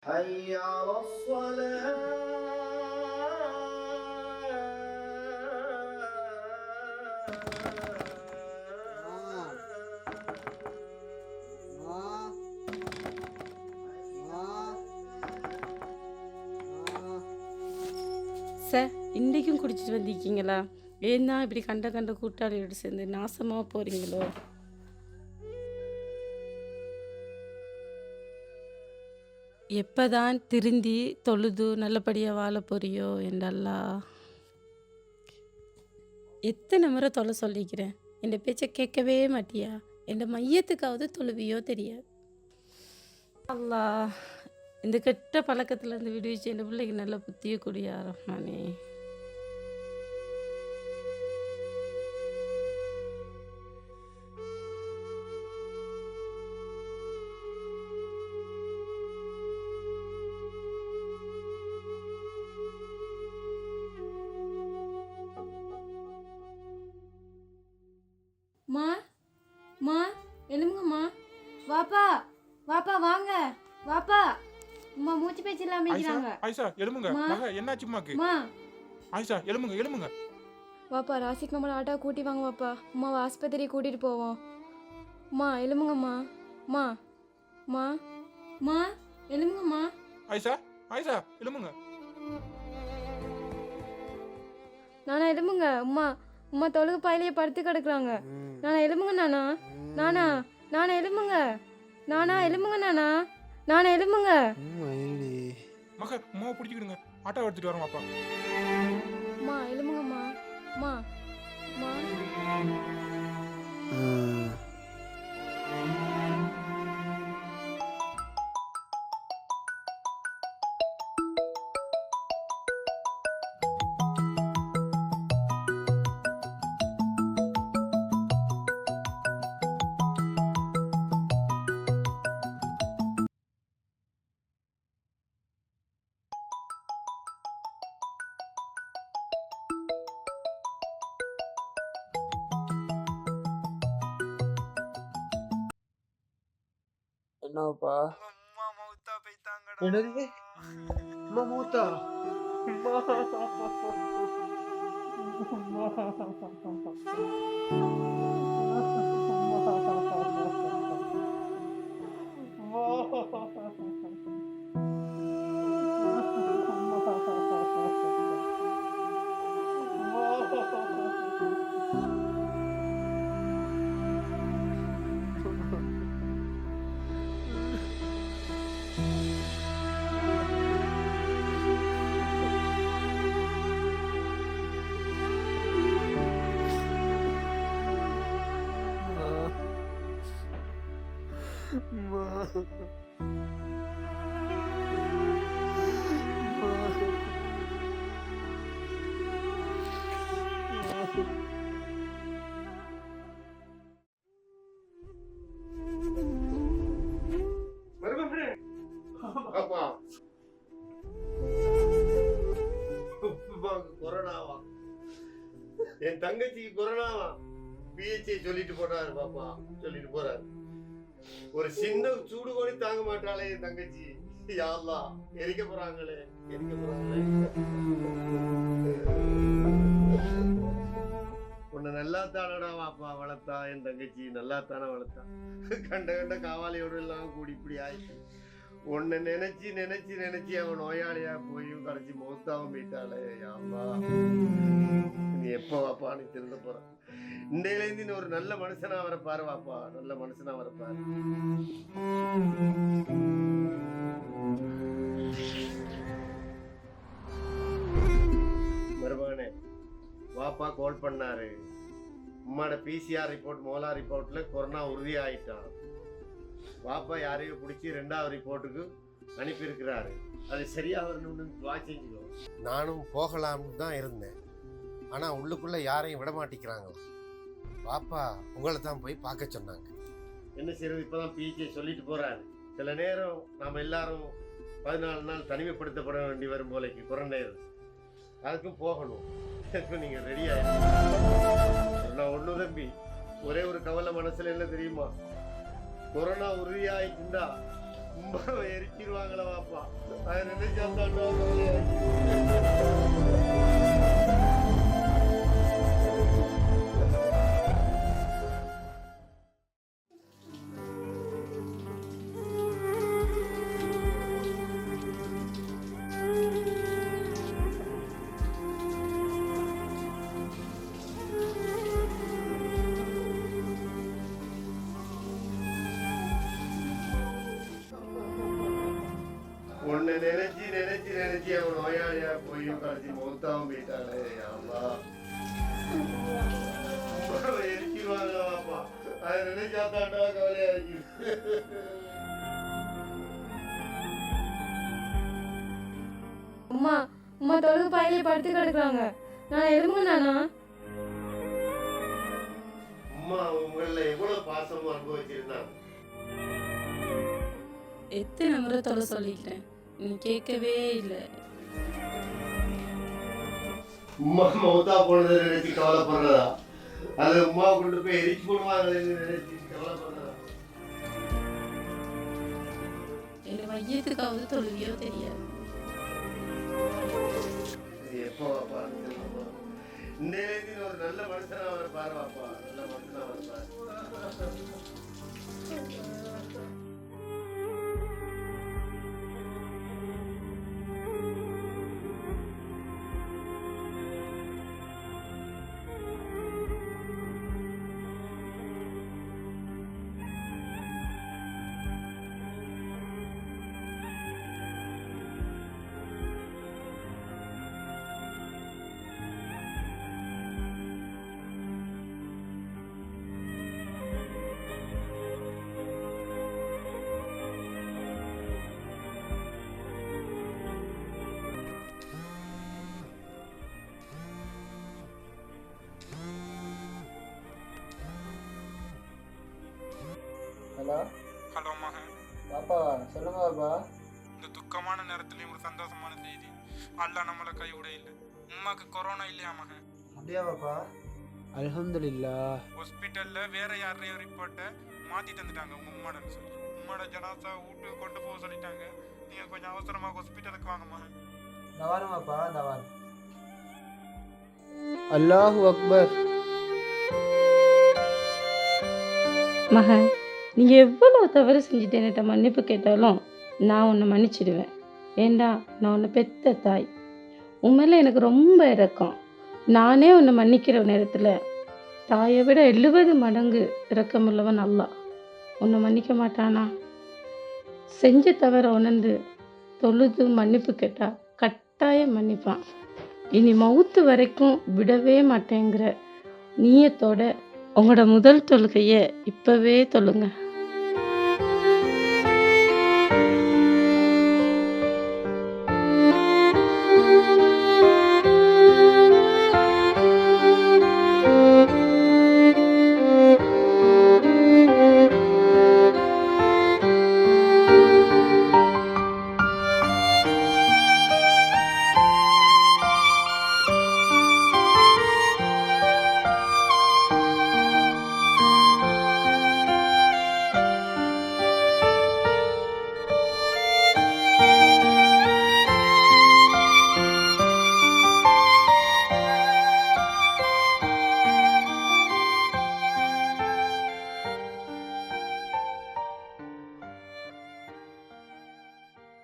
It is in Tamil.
حي على الصلاة. சார் இன்றைக்கும் குடிச்சிட்டு வந்திருக்கீங்களா? ஏன்னா இப்படி கண்ட கூட்டாளியோடு சேர்ந்து நாசமாக போகிறீங்களோ? எப்போதான் திருந்தி தொழுது நல்லபடியாக வாழ போறியோ என்றல்லா. எத்தனை முறை தொலை சொல்லிக்கிறேன், என் பேச்சை கேட்கவே மாட்டியா? என் மையத்துக்காவது தொழுவியோ தெரியாது. அல்லா இந்த கெட்ட பழக்கத்துலேருந்து விடுவிச்சு என் பிள்ளைக்கு நல்ல புத்திய கூடிய ரஹ்மானே. மா மா எழுமுங்கம்மா. வாப்பா வாப்பா வாங்க வாப்பா. அம்மா மூச்சு பேச்சு இல்லாம இருக்கிறாங்க. ஆயிஷா எழுமுங்க. மக என்னாச்சு அம்மாக்கு? மா ஆயிஷா எழுமுங்க எழுமுங்க. வாப்பா ராசிக்கு நம்மளை ஆட்டோ கூட்டி வாங்க வாப்பா. அம்மாவை ஆஸ்பத்திரி கூட்டிட்டு போவோம். அம்மா எழுமுங்கம்மா. மா மா மா எழுமுங்கம்மா. ஆயிஷா ஆயிஷா எழுமுங்க. நானா எழுமுங்க. அம்மா அம்மா தொழுகு பாயிலேயே படுத்து கிடக்குறாங்க. நானா எழுமுங்க. நானா நானா நானா எழுமுங்க. நானா எழுமுங்க. நானா நானா எழுமுங்க. மக அம்மாவை பிடிச்சிக்கிடுங்க, ஆட்டோ எடுத்துட்டு வரோம் வாப்பா. அம்மா எழுமுங்கம்மா. மா மா என்னப்பா அம்மா மௌத்தா போய்த்தாங்கடா. என்னது? அம்மா மூத்தா? கொரோனாவா? என் தங்கச்சிக்கு கொரோனாவா? பிஹெச்ஐ சொல்லிட்டு போறாரு பாப்பா, சொல்லிட்டு போறாரு. ஒரு சின்ன சூடு கூட தாங்க மாட்டாளே என் தங்கச்சி. யா அல்லாஹ், எரிக்க போறாங்களே எரிக்க போறாங்களே. உன்னை நல்லா தானடா வாப்பா வளர்த்தா என் தங்கச்சி, நல்லா தானே வளர்த்தா. கண்ட காவாலியோடு எல்லாம் கூடி இப்படி ஆயிடுச்சு. உன்னை நினைச்சு நினைச்சு நினைச்சு அவன் நோயாளியா போயும் கடைசி மௌத்தாவும் போயிட்டாளே. யா அல்லாஹ், நீ எப்ப வாப்பா நீ திருந்த போற? இன்றையிலேருந்து நீ ஒரு நல்ல மனுஷனா வரப்பாரு வாப்பா, நல்ல மனுஷனா வரப்பாரு. மருமகனே, வாப்பா கால் பண்ணாரு. உம்மாட பிசிஆர் ரிப்போர்ட் மோலா ரிப்போர்ட்ல கொரோனா உறுதி ஆயிட்டான். வாப்பா யாரையும் பிடிச்சி 2வது ரிப்போர்ட்டுக்கு அனுப்பி இருக்கிறாரு. அது சரியா வரணும்னு துவா செஞ்சுக்கோ. நானும் போகலாம்னு தான் இருந்தேன், ஆனால் உள்ளுக்குள்ள யாரையும் விட மாட்டேங்கிறாங்களா. பாப்பா உங்களை தான் போய் பார்க்க சொன்னாங்க. என்ன செய்யறது? இப்பதான் பிஹெச்ஐ சொல்லிட்டு போறாரு. சில நேரம் நாம எல்லாரும் 14 நாள் தனிமைப்படுத்தப்பட வேண்டி வரும் போலைக்கு கொரோனா. அதுக்கும் போகணும். அதுக்கும் நீங்க ரெடி ஆயிடுங்க. நான் ஒண்ணு தம்பி, ஒரே ஒரு கவலை மனசுல என்ன தெரியுமா? கொரோனா உறுதியாயிட்டுண்டா உமாவை எரிச்சிருவாங்களா வாப்பா, அதை நினைச்சா தாண்டா கவலையா இருக்கு. உன்னை நினைச்சு நினைச்சு நினைச்சு அவன் நோயாளியா போயும் கடைசி மௌத்தாவும் போயிட்டாளே அம்மா. உமாவை எரிச்சிருவாங்களா வாப்பா, அதை நினைச்சா தாண்டா கவலையா இருக்கு. அம்மா அம்மா தொழுகு பாயிலே படுத்து கிடக்குறாங்க. நான் எலும்புங்க நானா? அம்மா உங்கள எவ்வளவு பாசமா அனுபவிச்சிருந்தாங்க. எத்தனை முறை தொலை சொல்லிக்கிறேன், நீ கேட்கவே இல்லை. உமா மௌத்தா போனதை நினைச்சு கவலைப்படுறதா, அது உமா கொண்டு போய் எரிச்சு போடுவாங்களேன்னு நினைச்சு கவலைப்படுறதா? என் மையத்துக்காவது தொழுவியோ தெரியாது. எப்போ வாப்பா சொல்லுமா, இந்த நேரத்தில் ஒரு நல்ல மனுஷனா அவர் பாரு வாப்பா, நல்ல மனுஷனா அவர் பாரு. ஹலோ ஹலோ மகன், பாப்பா, சொல்லுங்க பாப்பா. இந்த துக்கமான நேரத்துலயும் ஒரு சந்தோஷமான செய்தி. அல்லாஹ் நம்மளை கைவிட இல்லை. உமாக்கு கொரோனா இல்லையா மகன்? அப்படியா பாப்பா? அல்ஹம்துலில்லாஹ். ஹாஸ்பிட்டல்ல வேற யாரையும் ரிப்போர்ட்டை மாத்தி தந்துட்டாங்க உங்க உம்மாடன்னு சொல்லி. உம்மாட ஜனாசா வீட்டுக்கு கொண்டு போக சொல்லிட்டாங்க. நீங்க கொஞ்சம் அவசரமா ஹாஸ்பிட்டலுக்கு வாங்க மகன். தவான் பாப்பா, தவான். அல்லாஹு அக்பர். மகன், நீங்கள் எவ்வளோ தவறு செஞ்சுட்டு என்கிட்ட மன்னிப்பு கேட்டாலும் நான் உன்னை மன்னிச்சிடுவேன். ஏண்டா, நான் உன்னை பெத்த தாய். உன் மேலே எனக்கு ரொம்ப இரக்கம். நானே உன்னை மன்னிக்கிற நேரத்தில் தாயை விட 70 மடங்கு இரக்கமுள்ளவன் அல்லாஹ். உன்னை மன்னிக்க மாட்டானா? செஞ்ச தவற உணர்ந்து தொழுது மன்னிப்பு கேட்டா கட்டாயம் மன்னிப்பான். இனி மவுத்து வரைக்கும் விடவே மாட்டேங்கிற நீயத்தோட உங்களோட முதல் தொழுகையை இப்போவே தொழுங்க.